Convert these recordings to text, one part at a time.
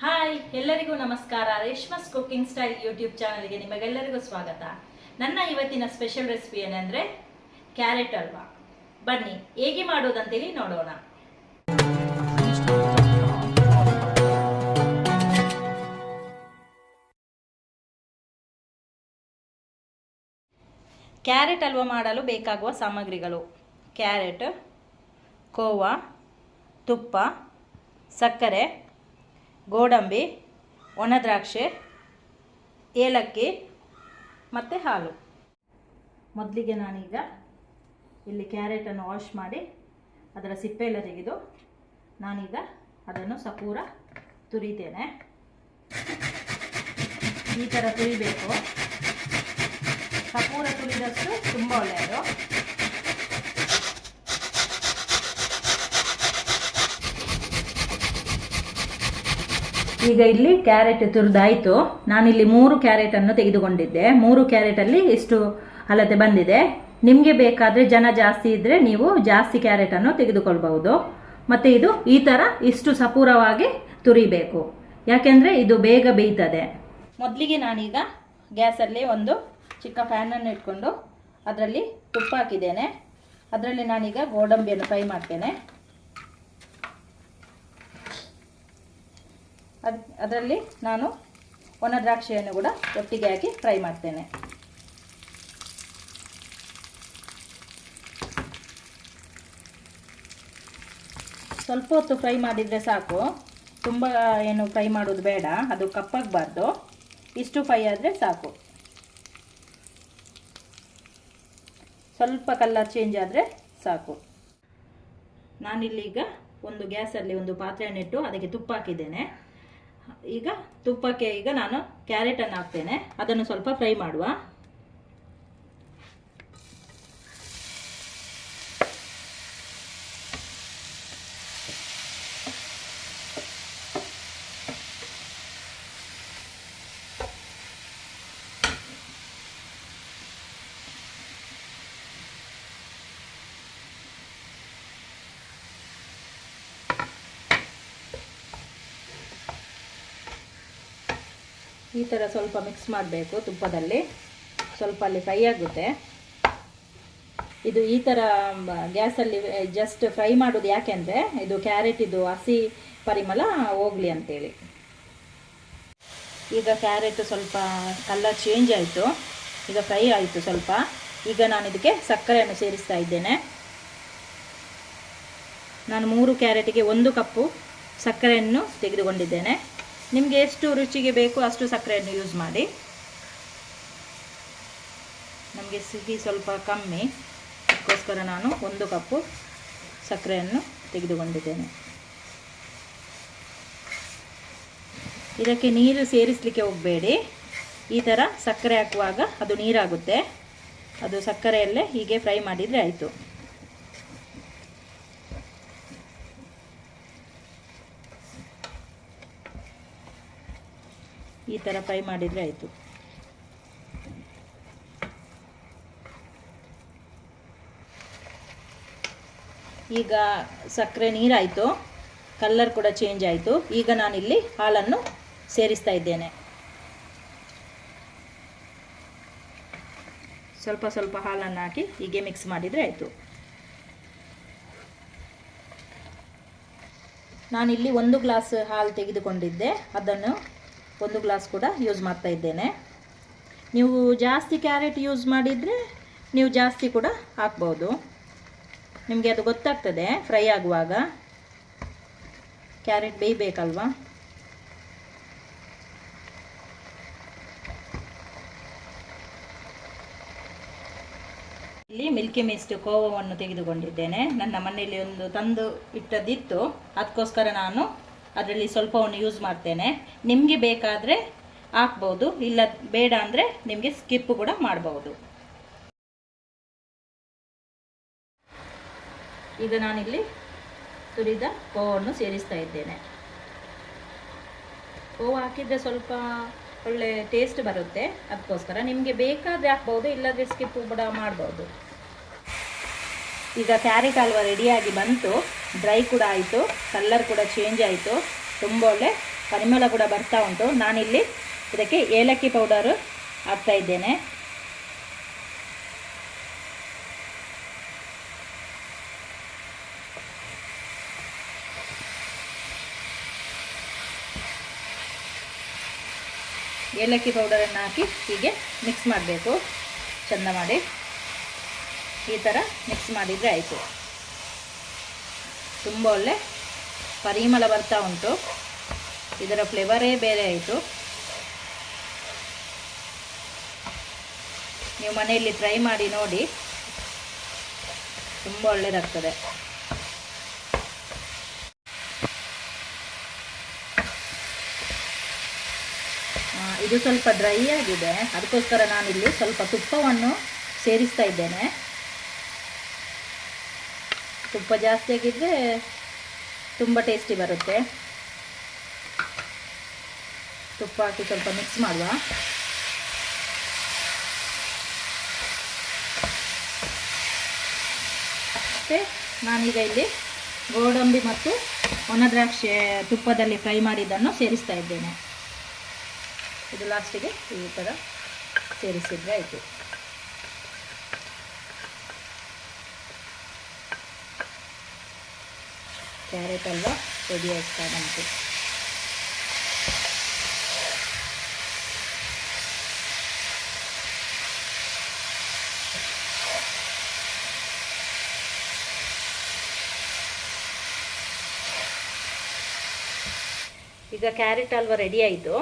Hi, ಎಲ್ಲರಿಗೂ ನಮಸ್ಕಾರ. ರೇಷ್ಮಾಸ್ cooking style YouTube ಚಾನಲ್ಗೆ ನಿಮಗೆಲ್ಲರಿಗೂ ಸ್ವಾಗತ. ನನ್ನ ಇವತ್ತಿನ ಸ್ಪೆಷಲ್ ರೆಸಿಪಿ ಏನಂದ್ರೆ ಕ್ಯಾರೆಟ್ ಹಲ್ವಾ. ಬನ್ನಿ ಹೇಗೆ ಮಾಡೋದಂತೇಳಿ ನೋಡೋಣ. ಕ್ಯಾರೆಟ್ ಹಲ್ವಾ ಮಾಡಲು ಬೇಕಾಗುವ ಸಾಮಗ್ರಿಗಳು: ಕ್ಯಾರೆಟ್, ಕೋವಾ, ತುಪ್ಪ, ಸಕ್ಕರೆ, ಗೋಡಂಬಿ, ಒಣ ದ್ರಾಕ್ಷಿ, ಏಲಕ್ಕಿ ಮತ್ತು ಹಾಲು. ಮೊದಲಿಗೆ ನಾನೀಗ ಇಲ್ಲಿ ಕ್ಯಾರೆಟನ್ನು ವಾಶ್ ಮಾಡಿ ಅದರ ಸಿಪ್ಪೆ ಎಲ್ಲ ತೆಗೆದು ನಾನೀಗ ಅದನ್ನು ಸಪೂರ ತುರಿತೇನೆ. ಈ ಥರ ತುರಿಬೇಕು. ಸಪೂರ ತುರಿದಷ್ಟು ತುಂಬ ಒಳ್ಳೆಯದು. ಈಗ ಇಲ್ಲಿ ಕ್ಯಾರೆಟ್ ತುರಿದಾಯಿತು. ನಾನಿಲ್ಲಿ 3 ಕ್ಯಾರೆಟನ್ನು ತೆಗೆದುಕೊಂಡಿದ್ದೆ. 3 ಕ್ಯಾರೆಟಲ್ಲಿ ಇಷ್ಟು ಅಳತೆ ಬಂದಿದೆ. ನಿಮಗೆ ಬೇಕಾದರೆ ಜನ ಜಾಸ್ತಿ ಇದ್ದರೆ ನೀವು ಜಾಸ್ತಿ ಕ್ಯಾರೆಟನ್ನು ತೆಗೆದುಕೊಳ್ಬಹುದು. ಮತ್ತು ಇದು ಈ ಥರ ಇಷ್ಟು ಸಪೂರವಾಗಿ ತುರಿಬೇಕು, ಯಾಕೆಂದರೆ ಇದು ಬೇಗ ಬೇಯ್ತದೆ. ಮೊದಲಿಗೆ ನಾನೀಗ ಗ್ಯಾಸಲ್ಲಿ ಒಂದು ಚಿಕ್ಕ ಪ್ಯಾನನ್ನು ಇಟ್ಕೊಂಡು ಅದರಲ್ಲಿ ತುಪ್ಪ ಹಾಕಿದ್ದೇನೆ. ಅದರಲ್ಲಿ ನಾನೀಗ ಗೋಡಂಬಿಯನ್ನು ಫ್ರೈ ಮಾಡ್ತೇನೆ. ಅದರಲ್ಲಿ ನಾನು ಒಣ ದ್ರಾಕ್ಷಿಯನ್ನು ಕೂಡ ಒಟ್ಟಿಗೆ ಹಾಕಿ ಫ್ರೈ ಮಾಡ್ತೇನೆ. ಸ್ವಲ್ಪ ಹೊತ್ತು ಫ್ರೈ ಮಾಡಿದರೆ ಸಾಕು, ತುಂಬ ಏನು ಫ್ರೈ ಮಾಡೋದು ಬೇಡ, ಅದು ಕಪ್ಪಾಗಬಾರ್ದು. ಇಷ್ಟು ಫ್ರೈ ಆದರೆ ಸಾಕು. ಸ್ವಲ್ಪ ಕಲರ್ ಚೇಂಜ್ ಆದರೆ ಸಾಕು. ನಾನಿಲ್ಲೀಗ ಒಂದು ಗ್ಯಾಸಲ್ಲಿ ಒಂದು ಪಾತ್ರೆಯನ್ನಿಟ್ಟು ಅದಕ್ಕೆ ತುಪ್ಪ ಹಾಕಿದ್ದೇನೆ. ಈಗ ತುಪ್ಪಕ್ಕೆ ಈಗ ನಾನು ಕ್ಯಾರೆಟನ್ನು ಹಾಕ್ತೇನೆ. ಅದನ್ನು ಸ್ವಲ್ಪ ಫ್ರೈ ಮಾಡುವ. ಈ ಥರ ಸ್ವಲ್ಪ ಮಿಕ್ಸ್ ಮಾಡಬೇಕು ತುಪ್ಪದಲ್ಲಿ. ಸ್ವಲ್ಪ ಅಲ್ಲಿ ಫ್ರೈ ಆಗುತ್ತೆ. ಇದು ಈ ಥರ ಗ್ಯಾಸಲ್ಲಿ ಜಸ್ಟ್ ಫ್ರೈ ಮಾಡೋದು ಯಾಕೆಂದರೆ ಇದು ಕ್ಯಾರೆಟ್ ಇದು ಹಸಿ ಪರಿಮಳ ಹೋಗಲಿ ಅಂತೇಳಿ. ಈಗ ಕ್ಯಾರೆಟ್ ಸ್ವಲ್ಪ ಕಲರ್ ಚೇಂಜ್ ಆಯಿತು. ಈಗ ಫ್ರೈ ಆಯಿತು ಸ್ವಲ್ಪ. ಈಗ ನಾನು ಇದಕ್ಕೆ ಸಕ್ಕರೆಯನ್ನು ಸೇರಿಸ್ತಾ ಇದ್ದೇನೆ. ನಾನು 3 ಕ್ಯಾರೆಟಿಗೆ 1 ಕಪ್ಪು ಸಕ್ಕರೆಯನ್ನು ತೆಗೆದುಕೊಂಡಿದ್ದೇನೆ. ನಿಮಗೆ ಎಷ್ಟು ರುಚಿಗೆ ಬೇಕು ಅಷ್ಟು ಸಕ್ಕರೆಯನ್ನು ಯೂಸ್ ಮಾಡಿ. ನಮಗೆ ಸಿಹಿ ಸ್ವಲ್ಪ ಕಮ್ಮಿ, ಅದಕ್ಕೋಸ್ಕರ ನಾನು 1 ಕಪ್ಪು ಸಕ್ಕರೆಯನ್ನು ತೆಗೆದುಕೊಂಡಿದ್ದೇನೆ. ಇದಕ್ಕೆ ನೀರು ಸೇರಿಸಲಿಕ್ಕೆ ಹೋಗಬೇಡಿ. ಈ ಥರ ಸಕ್ಕರೆ ಹಾಕುವಾಗ ಅದು ನೀರಾಗುತ್ತೆ. ಅದು ಸಕ್ಕರೆಯಲ್ಲೇ ಹೀಗೆ ಫ್ರೈ ಮಾಡಿದರೆ ಆಯಿತು. ಈ ಥರ ಫ್ರೈ ಮಾಡಿದರೆ ಆಯಿತು. ಈಗ ಸಕ್ಕರೆ ನೀರಾಯಿತು, ಕಲರ್ ಕೂಡ ಚೇಂಜ್ ಆಯಿತು. ಈಗ ನಾನಿಲ್ಲಿ ಹಾಲನ್ನು ಸೇರಿಸ್ತಾ ಇದ್ದೇನೆ. ಸ್ವಲ್ಪ ಸ್ವಲ್ಪ ಹಾಲನ್ನು ಹಾಕಿ ಹೀಗೆ ಮಿಕ್ಸ್ ಮಾಡಿದರೆ ಆಯಿತು. ನಾನಿಲ್ಲಿ 1 ಗ್ಲಾಸ್ ಹಾಲು ತೆಗೆದುಕೊಂಡಿದ್ದೆ, ಅದನ್ನು 1 ಗ್ಲಾಸ್ ಕೂಡ ಯೂಸ್ ಮಾಡ್ತಾ ಇದ್ದೇನೆ. ನೀವು ಜಾಸ್ತಿ ಕ್ಯಾರೆಟ್ ಯೂಸ್ ಮಾಡಿದರೆ ನೀವು ಜಾಸ್ತಿ ಕೂಡ ಹಾಕ್ಬೋದು. ನಿಮಗೆ ಅದು ಗೊತ್ತಾಗ್ತದೆ ಫ್ರೈ ಆಗುವಾಗ. ಕ್ಯಾರೆಟ್ ಬೇಯಬೇಕಲ್ವಾ. ಇಲ್ಲಿ ಮಿಲ್ಕಿ ಮಿಸ್ಟ್ ಕೋವವನ್ನು ತೆಗೆದುಕೊಂಡಿದ್ದೇನೆ. ನನ್ನ ಮನೆಯಲ್ಲಿ ಒಂದು ತಂದು ಇಟ್ಟದಿತ್ತು, ಅದಕ್ಕೋಸ್ಕರ ನಾನು ಅದರಲ್ಲಿ ಸ್ವಲ್ಪವನ್ನು ಯೂಸ್ ಮಾಡ್ತೇನೆ. ನಿಮಗೆ ಬೇಕಾದರೆ ಹಾಕ್ಬೋದು, ಇಲ್ಲ ಬೇಡ ಅಂದರೆ ನಿಮಗೆ ಸ್ಕಿಪ್ ಕೂಡ ಮಾಡ್ಬೋದು. ಈಗ ನಾನಿಲ್ಲಿ ತುರಿದ ಕೋವನ್ನು ಸೇರಿಸ್ತಾ ಇದ್ದೇನೆ. ಕೋವ ಹಾಕಿದರೆ ಸ್ವಲ್ಪ ಒಳ್ಳೆ ಟೇಸ್ಟ್ ಬರುತ್ತೆ, ಅದಕ್ಕೋಸ್ಕರ ನಿಮಗೆ ಬೇಕಾದರೆ ಹಾಕ್ಬೋದು, ಇಲ್ಲದ್ರೆ ಸ್ಕಿಪ್ ಕೂಡ ಮಾಡ್ಬೋದು. ಈಗ ಕ್ಯಾರೆಟ್ ಹಲ್ವಾ ರೆಡಿಯಾಗಿ ಬಂತು. ಡ್ರೈ ಕೂಡ ಆಯಿತು, ಕಲರ್ ಕೂಡ ಚೇಂಜ್ ಆಯಿತು, ತುಂಬ ಒಳ್ಳೆ ಪರಿಮಳ ಕೂಡ ಬರ್ತಾ ಉಂಟು. ನಾನಿಲ್ಲಿ ಇದಕ್ಕೆ ಏಲಕ್ಕಿ ಪೌಡರು ಹಾಕ್ತಾ ಇದ್ದೇನೆ. ಏಲಕ್ಕಿ ಪೌಡರನ್ನು ಹಾಕಿ ಹೀಗೆ ಮಿಕ್ಸ್ ಮಾಡಬೇಕು. ಚೆಂದ ಮಾಡಿ ಈ ಥರ ಮಿಕ್ಸ್ ಮಾಡಿದರೆ ಆಯಿತು. ತುಂಬ ಒಳ್ಳೆ ಪರಿಮಳ ಬರ್ತಾ ಉಂಟು. ಇದರ ಫ್ಲೇವರೇ ಬೇರೆ ಆಯಿತು. ನೀವು ಮನೆಯಲ್ಲಿ ಟ್ರೈ ಮಾಡಿ ನೋಡಿ, ತುಂಬ ಒಳ್ಳೆಯದಾಗ್ತದೆ. ಇದು ಸ್ವಲ್ಪ ಡ್ರೈ ಆಗಿದೆ, ಅದಕ್ಕೋಸ್ಕರ ನಾನಿಲ್ಲಿ ಸ್ವಲ್ಪ ತುಪ್ಪವನ್ನು ಸೇರಿಸ್ತಾ ಇದ್ದೇನೆ. ತುಪ್ಪ ಜಾಸ್ತಿ ಆಗಿದ್ದರೆ ತುಂಬ ಟೇಸ್ಟಿ ಬರುತ್ತೆ. ತುಪ್ಪ ಹಾಕಿ ಸ್ವಲ್ಪ ಮಿಕ್ಸ್ ಮಾಡುವ. ಮತ್ತು ನಾನೀಗ ಇಲ್ಲಿ ಗೋಡಂಬಿ ಮತ್ತು ಒಣ ದ್ರಾಕ್ಷಿ ತುಪ್ಪದಲ್ಲಿ ಫ್ರೈ ಮಾಡಿದ್ದನ್ನು ಸೇರಿಸ್ತಾ ಇದ್ದೇನೆ. ಇದು ಲಾಸ್ಟಿಗೆ ಈ ಥರ ಸೇರಿಸಿದರೆ ಆಯಿತು. ಕ್ಯಾರೆಟ್ ಹಲ್ವಾ ರೆಡಿ ಆಗ್ತಾ ಬಂತು. ಈಗ ಕ್ಯಾರೆಟ್ ಹಲ್ವಾ ರೆಡಿ ಆಯಿತು.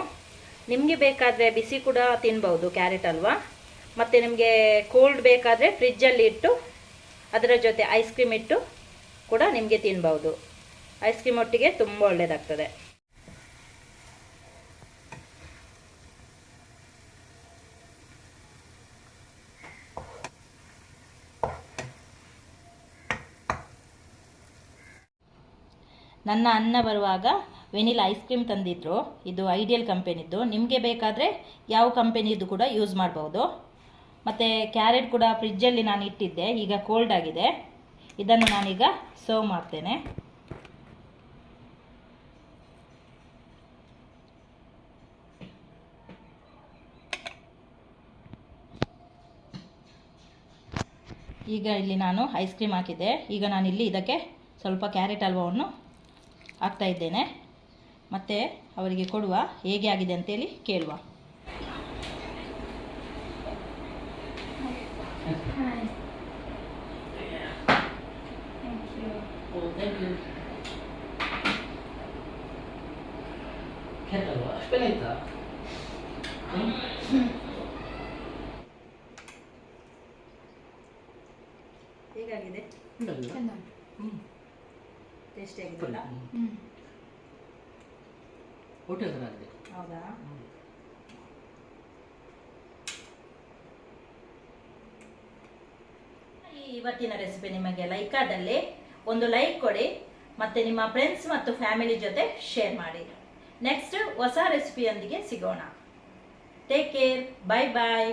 ನಿಮಗೆ ಬೇಕಾದರೆ ಬಿಸಿ ಕೂಡ ತಿನ್ಬೋದು ಕ್ಯಾರೆಟ್ ಹಲ್ವಾ. ಮತ್ತು ನಿಮಗೆ ಕೋಲ್ಡ್ ಬೇಕಾದರೆ ಫ್ರಿಜ್ಜಲ್ಲಿ ಇಟ್ಟು ಅದರ ಜೊತೆ ಐಸ್ ಕ್ರೀಮ್ ಇಟ್ಟು ಕೂಡ ನಿಮಗೆ ತಿನ್ಬೋದು. ಐಸ್ ಕ್ರೀಮ್ ಒಟ್ಟಿಗೆ ತುಂಬ ಒಳ್ಳೆಯದಾಗ್ತದೆ. ನನ್ನ ಅಣ್ಣ ಬರುವಾಗ ವೆನಿಲಾ ಐಸ್ ಕ್ರೀಮ್ ತಂದಿದ್ರು. ಇದು ಐಡಿಯಲ್ ಕಂಪೆನಿದ್ದು. ನಿಮಗೆ ಬೇಕಾದರೆ ಯಾವ ಕಂಪೆನಿದು ಕೂಡ ಯೂಸ್ ಮಾಡ್ಬೋದು. ಮತ್ತು ಕ್ಯಾರೆಟ್ ಕೂಡ ಫ್ರಿಜ್ಜಲ್ಲಿ ನಾನು ಇಟ್ಟಿದ್ದೆ, ಈಗ ಕೋಲ್ಡ್ ಆಗಿದೆ. ಇದನ್ನು ನಾನೀಗ ಸರ್ವ್ ಮಾಡ್ತೇನೆ. ಈಗ ಇಲ್ಲಿ ನಾನು ಐಸ್ ಕ್ರೀಮ್ ಹಾಕಿದ್ದೆ. ಈಗ ನಾನಿಲ್ಲಿ ಇದಕ್ಕೆ ಸ್ವಲ್ಪ ಕ್ಯಾರೆಟ್ ಹಲ್ವಾವನ್ನು ಹಾಕ್ತಾ ಇದ್ದೇನೆ. ಮತ್ತು ಅವರಿಗೆ ಕೊಡುವ, ಹೇಗೆ ಆಗಿದೆ ಅಂತೇಳಿ ಕೇಳುವ. ಹೇಗಾಗಿದೆ? ಟೇಸ್ಟಿ ಆಗಿದೆಲ್ಲ? ಹೌದಾ? ಇವತ್ತಿನ ರೆಸಿಪಿ ನಿಮಗೆ ಲೈಕ್ ಆದಲ್ಲಿ ಒಂದು ಲೈಕ್ ಕೊಡಿ, ಮತ್ತು ನಿಮ್ಮ ಫ್ರೆಂಡ್ಸ್ ಮತ್ತು ಫ್ಯಾಮಿಲಿ ಜೊತೆ ಶೇರ್ ಮಾಡಿ. ನೆಕ್ಸ್ಟ್ ಹೊಸ ರೆಸಿಪಿಯೊಂದಿಗೆ ಸಿಗೋಣ. Take care. ಬಾಯ್ ಬಾಯ್.